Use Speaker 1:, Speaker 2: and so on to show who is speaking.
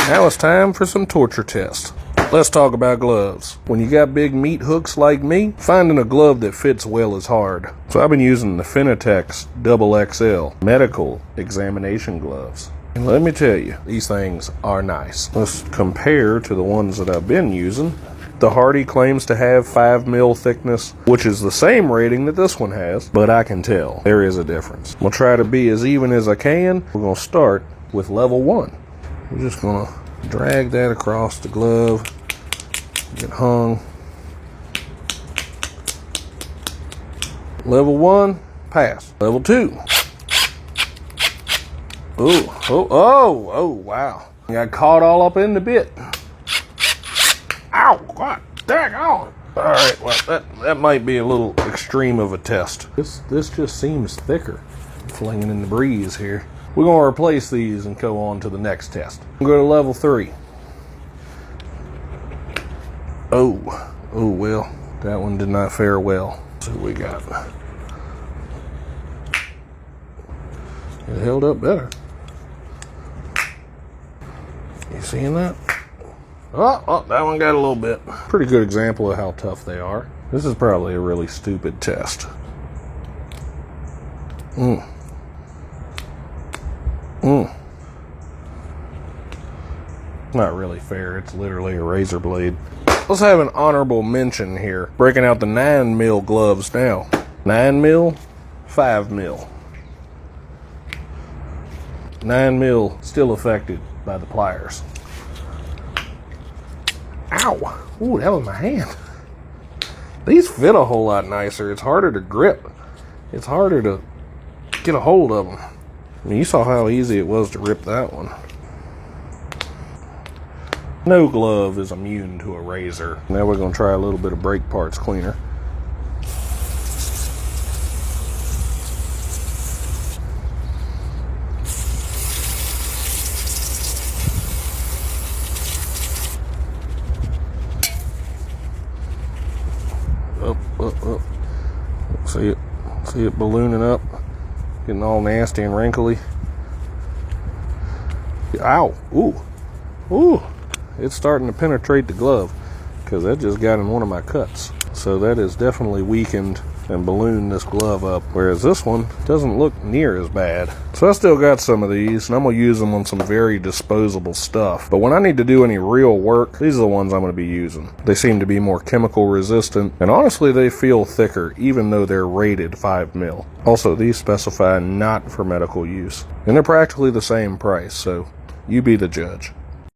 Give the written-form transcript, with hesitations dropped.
Speaker 1: Now it's time for some torture tests. Let's talk about gloves. When you got big meat hooks like me, finding a glove that fits well is hard. So I've been using the FINITEX XXL medical examination gloves. And let me tell you, these things are nice. Let's compare to the ones that I've been using. The Hardy claims to have 5 mil thickness, which is the same rating that this one has, but I can tell there is a difference. I'm gonna try to be as even as I can. We're gonna start with level 1. We're just gonna drag that across the glove, get hung. Level 1, pass. Level 2. Oh, wow. Got caught all up in the bit. Ow, God, dang on. All right, well, that might be a little extreme of a test. This just seems thicker. Flinging in the breeze here. We're gonna replace these and go on to the next test. We'll go to level 3. Oh, well, that one did not fare well. So we got, it held up better. You seeing that? Oh, that one got a little bit. Pretty good example of how tough they are. This is probably a really stupid test. Not really fair. It's literally a razor blade. Let's have an honorable mention here. Breaking out the 9 mil gloves now. 9 mil, 5 mil. 9 mil still affected by the pliers. Ow! Ooh, that was my hand. These fit a whole lot nicer. It's harder to grip. It's harder to get a hold of them. I mean, you saw how easy it was to rip that one. No glove is immune to a razor. Now we're going to try a little bit of brake parts cleaner. Up. See it ballooning up, getting all nasty and wrinkly. Ow! Ooh! It's starting to penetrate the glove because that just got in one of my cuts. So that has definitely weakened and ballooned this glove up, whereas this one doesn't look near as bad. So I still got some of these, and I'm gonna use them on some very disposable stuff. But when I need to do any real work, these are the ones I'm gonna be using. They seem to be more chemical resistant, and honestly they feel thicker even though they're rated 5 mil. Also, these specify not for medical use, and they're practically the same price, so you be the judge.